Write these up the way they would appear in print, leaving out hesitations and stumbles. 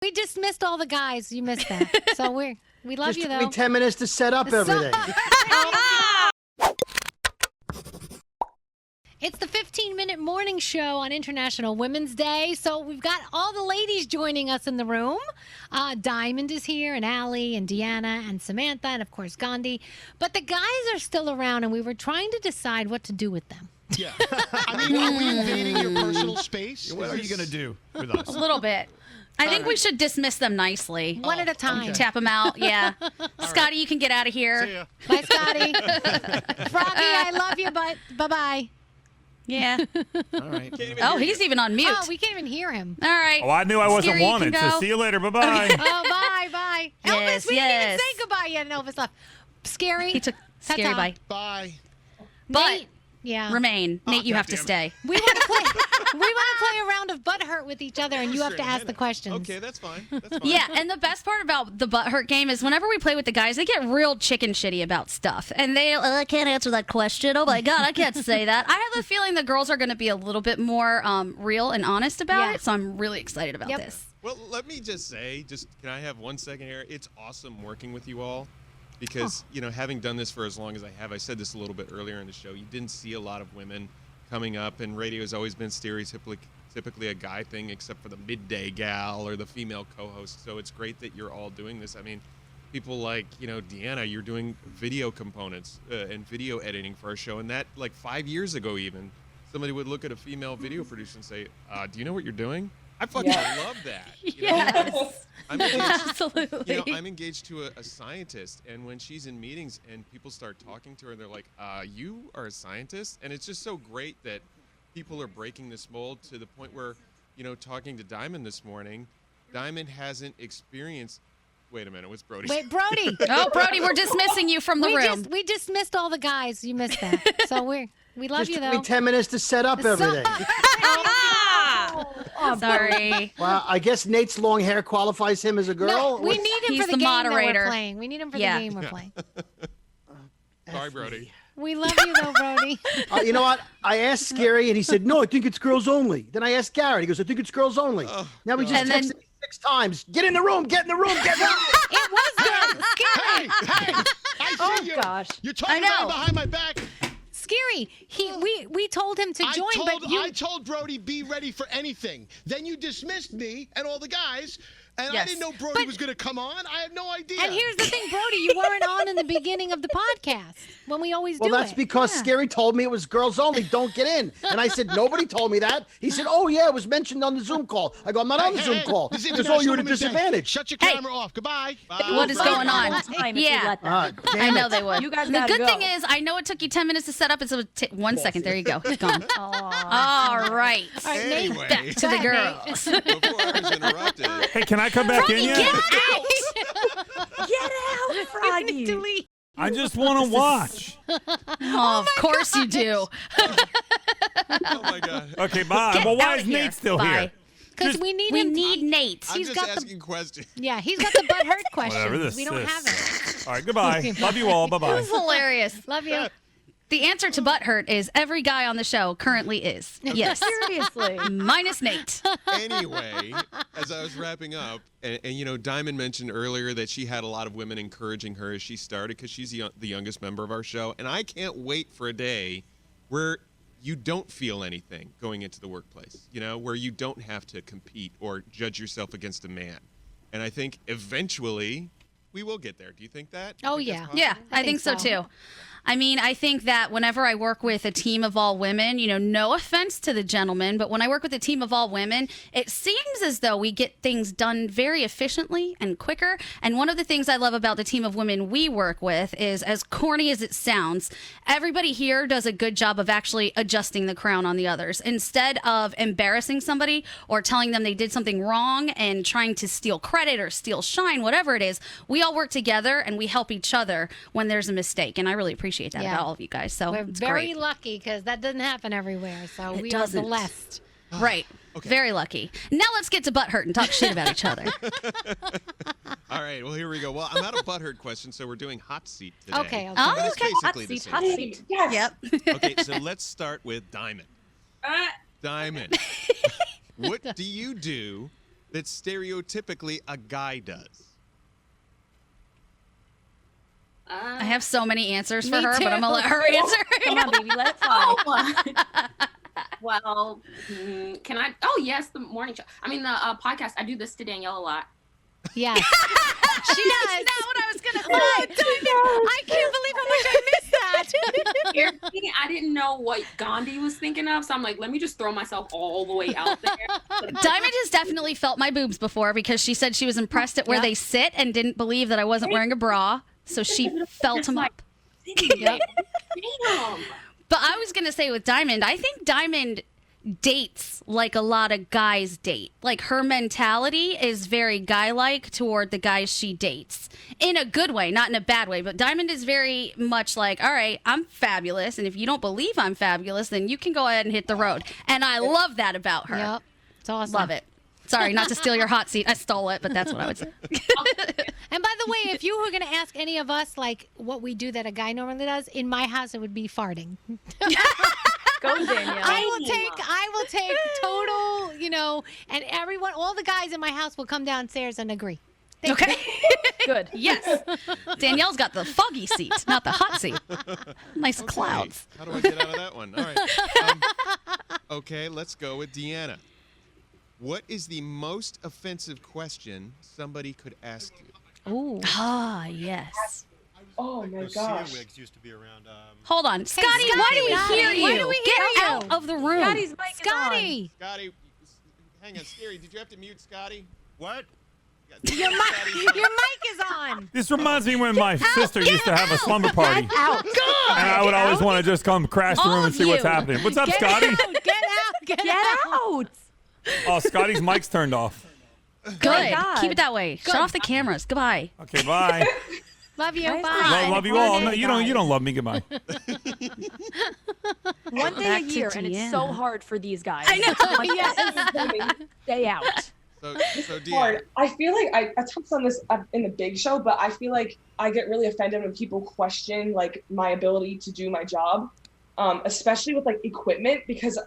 We dismissed all the guys. You missed that. So we love you, though. Just took me 10 minutes to set up everything. It's the 15-minute morning show on International Women's Day. So we've got all the ladies joining us in the room. Diamond is here, and Allie, and Deanna, and Samantha, and, of course, Gandhi. But the guys are still around, and we were trying to decide what to do with them. Yeah. I mean, are we invading your personal space? What are you going to do with us? A little bit. I think we should dismiss them nicely. One at a time. okay. Tap them out, yeah. Scotty, you can get out of here. See ya. Bye, Scotty. Froggy, I love you, but bye-bye. Yeah. All right. Oh, he's even on mute. Oh, we can't even hear him. All right. Oh, I knew I wasn't Scary, you wanted, can so go. see you later. Bye-bye. Oh, bye. Yes, Elvis, we didn't even yes. say goodbye yet, and Elvis left. Scary. He took Scary Ta-ta. bye. Bye. But Nate, yeah. remain. Nate, you have to stay. We want to play a round of butt hurt with each other, and you have to ask the questions. Okay, that's fine. That's fine. Yeah, and the best part about the butt hurt game is whenever we play with the guys, they get real chicken shitty about stuff. And I can't answer that question. Oh my God, I can't say that. I have a feeling the girls are going to be a little bit more real and honest about it. So I'm really excited about this. Well, let me just say, can I have 1 second here? It's awesome working with you all because, having done this for as long as I have, I said this a little bit earlier in the show, you didn't see a lot of women coming up, and radio has always been typically a guy thing, except for the midday gal or the female co-host. So it's great that you're all doing this. I mean, people like, Deanna, you're doing video components and video editing for our show. And that, like 5 years ago even, somebody would look at a female video producer and say, do you know what you're doing? I fucking love that. Yes. I'm engaged, Absolutely. I'm engaged to a scientist, and when she's in meetings and people start talking to her, they're like, you are a scientist? And it's just so great that people are breaking this mold to the point where, talking to Diamond this morning, Diamond hasn't experienced. Wait a minute, what's Brody? Wait, Brody. Oh, Brody, we're dismissing you from the room. We dismissed all the guys. You missed that. So we love Just you, took though. me 10 minutes to set up everything. Sorry. Well, I guess Nate's long hair qualifies him as a girl. No, we need him He's for the the game moderator. that we're playing. We need him for the game we're playing. Sorry, Brody. We love you, though, Brody. You know what? I asked Scary, and he said, no, I think it's girls only. Then I asked Garrett. He goes, I think it's girls only. Now he just And then- texted me 6 times. Get in the room. Get in the room. Get in the room. It was good. Scary. Hey, I see you. gosh. You're talking about it behind my back. Scary. We told him to join, I told Brody, be ready for anything. Then you dismissed me and all the guys, and I didn't know Brody was going to come on. I had no idea. And here's the thing, Brody, you weren't on in the beginning of the podcast when we always do it. Well, that's because Scary told me it was girls only. Don't get in. And I said, nobody told me that. He said, oh, yeah, it was mentioned on the Zoom call. I go, I'm not on the Zoom call. This is Because all you were at a International Women's Day. disadvantage. Shut your camera off. Goodbye. Bye. What is going on? Time if you Yeah. let them. I know they would. You guys the gotta good go. thing is, I know it took you 10 minutes to set up. It's 1 second. There you go. It's gone. All right. Anyway, Back to the girls. before I was interrupted, Hey, can I come back in yet? Get out! Get out, Froggy. I just want to watch. Oh, of course you do. oh my God. Okay, bye. Get Well, why out is here. Nate still Bye. here? Because we need We him. need Nate. I'm He's just got the- asking questions. Yeah, he's got the butt hurt question. Whatever this We don't is. have it. All right, goodbye. Love you all. That Bye-bye. was hilarious. Love you. The answer to butt hurt is every guy on the show currently is. Yes. Seriously. Minus Nate. Anyway, as I was wrapping up, and Diamond mentioned earlier that she had a lot of women encouraging her as she started because she's the youngest member of our show. And I can't wait for a day where you don't feel anything going into the workplace, where you don't have to compete or judge yourself against a man. And I think eventually we will get there. Do you think that? Oh, You think yeah. that's Yeah, possible? I think so too. I mean, I think that whenever I work with a team of all women, no offense to the gentlemen, but when I work with a team of all women, it seems as though we get things done very efficiently and quicker. And one of the things I love about the team of women we work with is, as corny as it sounds, everybody here does a good job of actually adjusting the crown on the others. Instead of embarrassing somebody or telling them they did something wrong and trying to steal credit or steal shine, whatever it is, we all work together and we help each other when there's a mistake. And I really appreciate that Yeah. about all of you guys. So We're it's very great. lucky because that doesn't happen everywhere. So It we doesn't. are blessed. Right. Okay. Very lucky. Now let's get to butt hurt and talk shit about each other. All right, well, here we go. Well, I'm out of butthurt questions, so we're doing hot seat today. Okay. Oh, But it's okay. basically the same. Hot seat. Yep. Okay, so let's start with Diamond. Diamond, what do you do that stereotypically a guy does? I have so many answers for Me her, too. but I'm going to let her answer. Come on, baby, let it fly. Well, can I? Oh, yes, the morning show. I mean, the podcast. I do this to Danielle a lot. Yes. She does. That's what I was going to say. I can't believe how much I missed that. Seriously, I didn't know what Gandhi was thinking of, so I'm like, let me just throw myself all the way out there. Diamond has definitely felt my boobs before because she said she was impressed at where they sit and didn't believe that I wasn't wearing a bra. So she felt them up. Damn. But I was going to say with Diamond, I think Diamond dates like a lot of guys date. Like her mentality is very guy-like toward the guys she dates. In a good way, not in a bad way. But Diamond is very much like, all right, I'm fabulous. And if you don't believe I'm fabulous, then you can go ahead and hit the road. And I love that about her. Yep. It's awesome. Love it. Sorry, not to steal your hot seat. I stole it, but that's what I would say. And by the way, if you were going to ask any of us like what we do that a guy normally does, in my house it would be farting. Go, Danielle. I will take total, and everyone, all the guys in my house will come downstairs and agree. Okay. Good. Yes. Danielle's got the foggy seat, not the hot seat. Nice clouds. How do I get out of that one? All right. Okay, let's go with Deanna. What is the most offensive question somebody could ask you? Ooh. Ah, yes. Oh my Those gosh. wigs used to be around. Hold on. Scotty, why do we hear you? Why do we Get hear you? out of the room. Scotty's mic is on. Scotty. Scotty, hang on, Scary, did you have to mute Scotty? What? Your mic is on. This reminds me when my sister used to have a slumber party. Out. And I would always want to just come crash the All room of and see what's you. happening. What's up, Get Scotty? out. Get out. Get Get out. out. Oh, Scotty's mic's turned off. Good. God. Keep it that way. Shut off the cameras. Goodbye. Okay, bye. Love you. Nice Bye. Love you all. No, you don't love me. Goodbye. One day Back a to year, and it's so Deanna. hard for these guys. I know. Yes. Stay out. So Deanna, Hard. I feel like I touched on this in the big show, but I feel like I get really offended when people question like my ability to do my job, especially with like equipment, because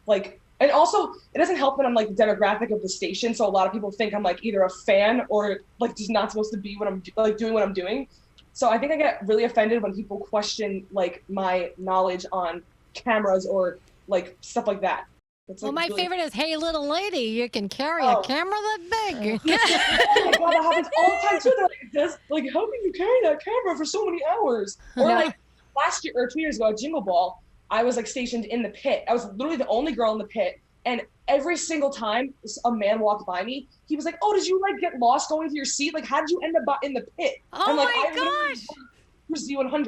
like, and also it doesn't help that I'm like the demographic of the station, so a lot of people think I'm like either a fan or like just not supposed to be what I'm like doing what I'm doing. So I think I get really offended when people question like my knowledge on cameras or like stuff like that. It's, Well, like, my really- favorite is, hey, little lady, you can carry a camera that big. Oh my god, that happens all the time too. They're like, how can you carry that camera for so many hours? Or like last year or 2 years ago at Jingle Ball, I was like stationed in the pit. I was literally the only girl in the pit. And every single time a man walked by me, he was like, oh, did you like get lost going to your seat? Like, how did you end up in the pit? Oh I'm like, my I literally gosh. work for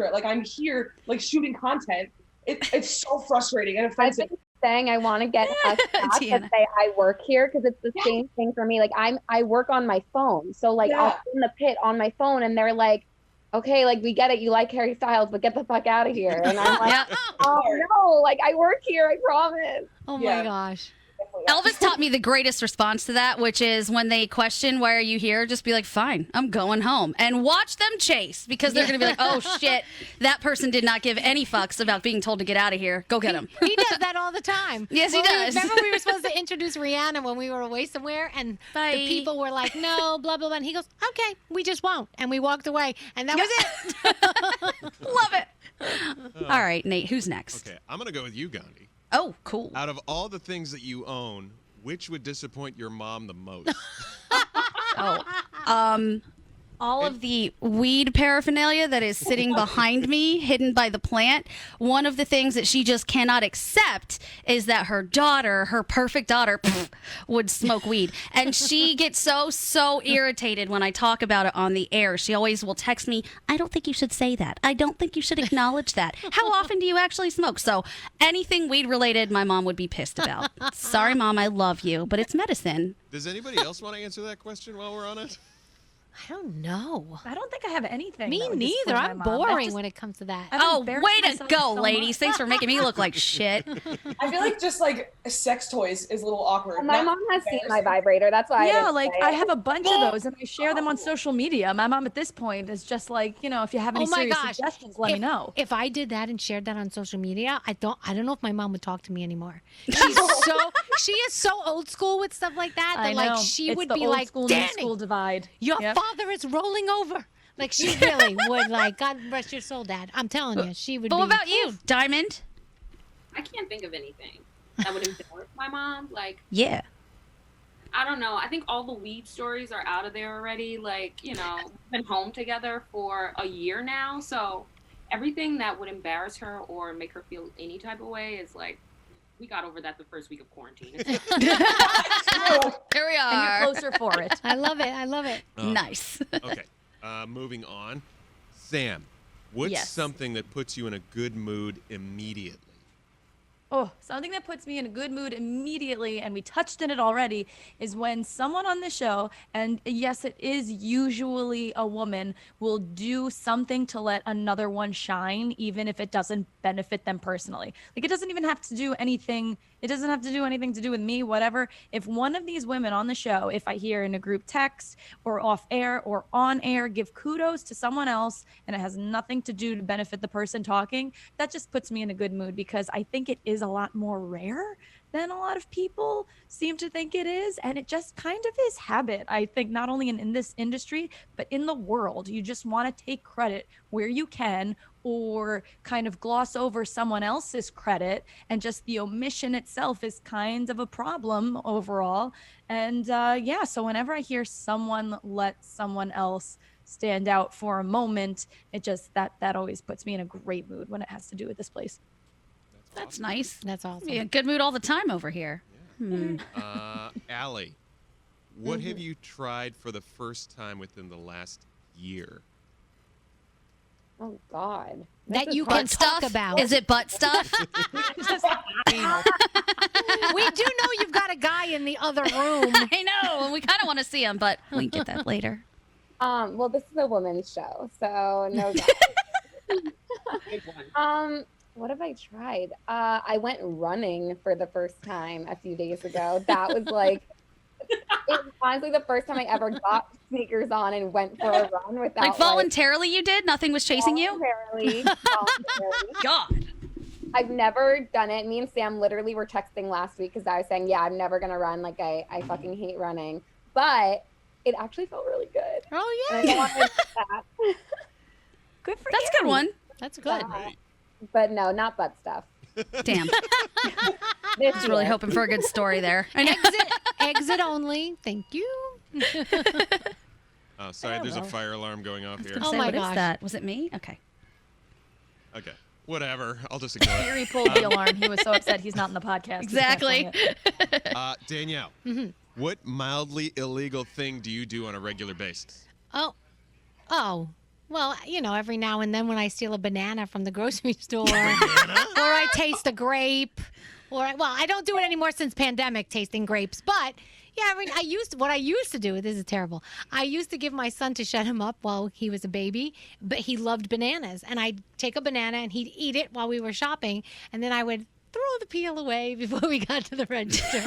Z100. Like, I'm here like shooting content. It's so frustrating and offensive. Saying I want to get us back to Deanna. say I work here because it's the same thing for me. Like I work on my phone, so like I'll be in the pit on my phone, and they're like, "Okay, like we get it, you like Harry Styles, but get the fuck out of here." And I'm like, "Oh no, like I work here, I promise." Oh my Yeah. gosh. Elvis taught me the greatest response to that, which is when they question, why are you here? Just be like, fine, I'm going home. And watch them chase, because they're going to be like, oh, shit, that person did not give any fucks about being told to get out of here. Go get him. He does that all the time. Yes, he When does. Remember we were supposed to introduce Rihanna when we were away somewhere, and Bye. the people were like, no, blah, blah, blah. And he goes, okay, we just won't. And we walked away, and that was it. Love it. All right, Nate, who's next? okay, I'm gonna go with you, Gandhi. Oh, cool. Out of all the things that you own, which would disappoint your mom the most? All of the weed paraphernalia that is sitting behind me, hidden by the plant. One of the things that she just cannot accept is that her daughter, her perfect daughter, would smoke weed. And she gets so irritated when I talk about it on the air. She always will text me, I don't think you should say that. I don't think you should acknowledge that. How often do you actually smoke? So anything weed related, my mom would be pissed about. Sorry, Mom, I love you, but it's medicine. Does anybody else want to answer that question while we're on it? I don't know. I don't think I have anything. Me that would neither. disappoint my I'm mom. That's boring just- when it comes to that. I've Oh, embarrassed way to myself go, so ladies. much. Thanks for making me look like shit. I feel like just like sex toys is a little awkward. My Not mom has seen my embarrassing. vibrator. That's why. I Yeah, didn't like say I it. have a bunch of those, and I share them on social media. My mom at this point is just like, if you have any Oh my serious gosh. suggestions, let me know. If I did that and shared that on social media, I don't know if my mom would talk to me anymore. She's so She is so old school with stuff like that. I That like know. she It's would the be old like, school, new Danny, school divide. your Yep. father is rolling over. Like she really would. Like, God rest your soul, Dad. I'm telling you, she would. But be, what about you, Diamond? I can't think of anything that would embarrass my mom. Like, Yeah. I don't know. I think all the weed stories are out of there already. Like, we've been home together for a year now. So everything that would embarrass her or make her feel any type of way is like, we got over that the first week of quarantine. Here we are. And you're closer for it. I love it. I love it. Nice. Okay. Moving on. Sam, what's Yes. something that puts you in a good mood immediately? Oh, something that puts me in a good mood immediately, and we touched on it already, is when someone on the show, and yes, it is usually a woman, will do something to let another one shine, even if it doesn't benefit them personally. Like, it doesn't even have to do anything. It doesn't have to do anything to do with me, whatever. If one of these women on the show, if I hear in a group text or off air or on air, give kudos to someone else and it has nothing to do to benefit the person talking, that just puts me in a good mood, because I think it is a lot more rare than a lot of people seem to think it is. And it just kind of is habit, I think, not only in this industry, but in the world. You just want to take credit where you can, or kind of gloss over someone else's credit, and just the omission itself is kind of a problem overall. And so whenever I hear someone let someone else stand out for a moment, it just that always puts me in a great mood when it has to do with this place. That's nice. That's awesome. Yeah, good mood all the time over here. Allie, what have you tried for the first time within the last year? Oh God. That you Butt can talk stuff? about. Is it butt stuff? We do know you've got a guy in the other room. I know, and we kind of want to see him, but we can get that later. Well, this is a woman's show, so no guys. What have I tried? I went running for the first time a few days ago. That was like, it was honestly the first time I ever got sneakers on and went for a run without Like voluntarily you did? Nothing was chasing you? voluntarily. God. I've never done it. Me and Sam literally were texting last week because I was saying, yeah, I'm never going to run. Like, I fucking hate running. But it actually felt really good. Oh, And I don't want to miss that. Good for That's a good one. That's good. Great. But no, not butt stuff. Damn. This I was really year. hoping for a good story there. I know. Exit only. Thank you. Oh, sorry, there's a fire alarm going off here. Oh my What is gosh. that? Was it me? Okay. Okay, whatever. I'll just ignore it. He pulled the alarm. He was so upset he's not in the podcast. Exactly. Danielle, what mildly illegal thing do you do on a regular basis? Oh. Well, every now and then when I steal a banana from the grocery store, or I taste a grape, I don't do it anymore since pandemic, tasting grapes. But yeah, what I used to do. This is terrible. I used to give my son to shut him up while he was a baby, but he loved bananas, and I'd take a banana and he'd eat it while we were shopping, and then I would throw the peel away before we got to the register.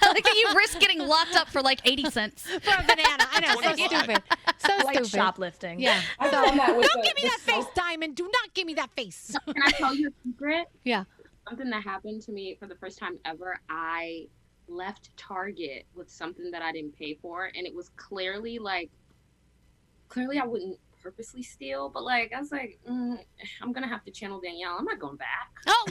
Like that you risk getting locked up for like 80 cents. For a banana. I know, so stupid. So Like stupid. shoplifting. Yeah. I've done that with Don't give me that face, Diamond. Do not give me that face. Can I tell you a secret? Yeah. Something that happened to me for the first time ever. I left Target with something that I didn't pay for, and it was clearly I wouldn't purposely steal, but I was like, I'm gonna have to channel Danielle. I'm not going back. Oh,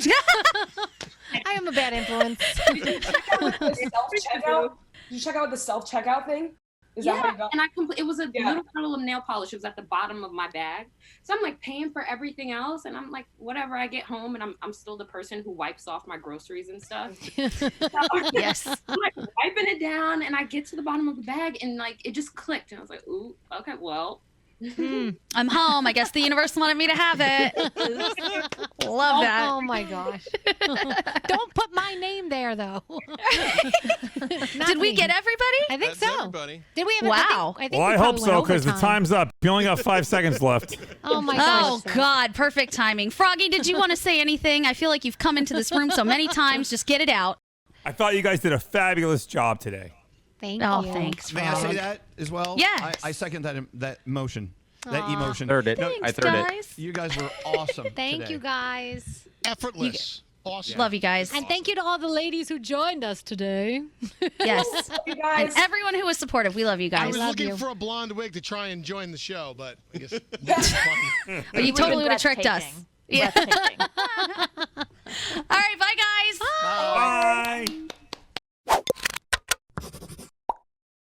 I am a bad influence. Did you check out with the self-checkout? Did you check out with the self-checkout thing? Is that how you got? And it was a little bottle of nail polish. It was at the bottom of my bag. So I'm paying for everything else, and I'm like, whatever. I get home and I'm still the person who wipes off my groceries and stuff. Yes. I'm wiping it down, and I get to the bottom of the bag, and it just clicked, and I was like, ooh, okay, well. I'm home. I guess the universe wanted me to have it. Love that. Oh my gosh. Don't put my name there, though. Did we get everybody? I think That's so. everybody. Did we have Wow. I think Well, we I hope probably so, went because the overtime. time's up. You only got 5 seconds left. Oh my gosh. Oh, God. Perfect timing. Froggy, did you want to say anything? I feel like you've come into this room so many times. Just get it out. I thought you guys did a fabulous job today. Thank Oh, you. thanks, May I say Frog. that as well? Yes. I second that motion, that emotion. Third it. Thanks, I third it. guys. You guys were awesome. Thank today. you, guys. Effortless. Awesome. Love you guys. And thank you to all the ladies who joined us today. Yes. You guys. And everyone who was supportive. We love you I guys. was love looking you. for a blonde wig to try and join the show, but I guess that's fine. But you totally would have tricked us. Breathtaking. Yeah. Breathtaking.